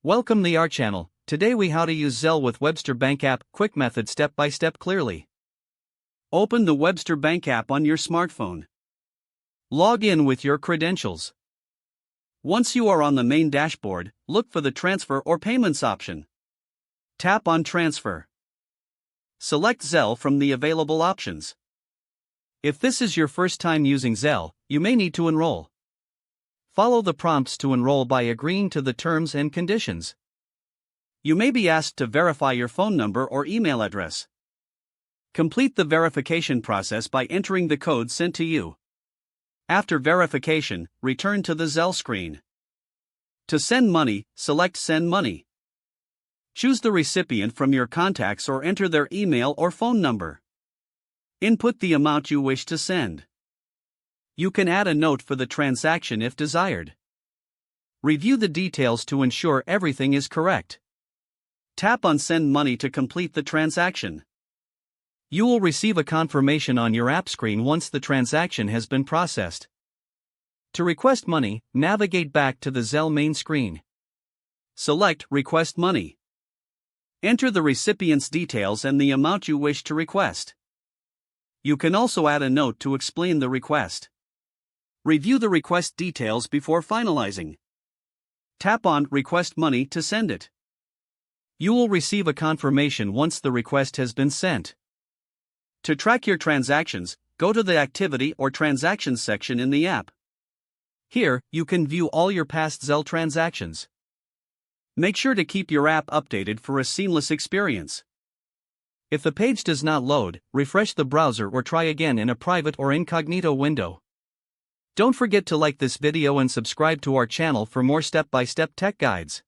Welcome to our channel. Today we how to use Zelle with Webster Bank app, quick method step by step clearly. Open the Webster Bank app on your smartphone. Log in with your credentials. Once you are on the main dashboard, look for the transfer or payments option. Tap on transfer. Select Zelle from the available options. If this is your first time using Zelle, you may need to enroll. Follow the prompts to enroll by agreeing to the terms and conditions. You may be asked to verify your phone number or email address. Complete the verification process by entering the code sent to you. After verification, return to the Zelle screen. To send money, select Send Money. Choose the recipient from your contacts or enter their email or phone number. Input the amount you wish to send. You can add a note for the transaction if desired. Review the details to ensure everything is correct. Tap on Send Money to complete the transaction. You will receive a confirmation on your app screen once the transaction has been processed. To request money, navigate back to the Zelle main screen. Select Request Money. Enter the recipient's details and the amount you wish to request. You can also add a note to explain the request. Review the request details before finalizing. Tap on Request Money to send it. You will receive a confirmation once the request has been sent. To track your transactions, go to the Activity or Transactions section in the app. Here, you can view all your past Zelle transactions. Make sure to keep your app updated for a seamless experience. If the page does not load, refresh the browser or try again in a private or incognito window. Don't forget to like this video and subscribe to our channel for more step-by-step tech guides.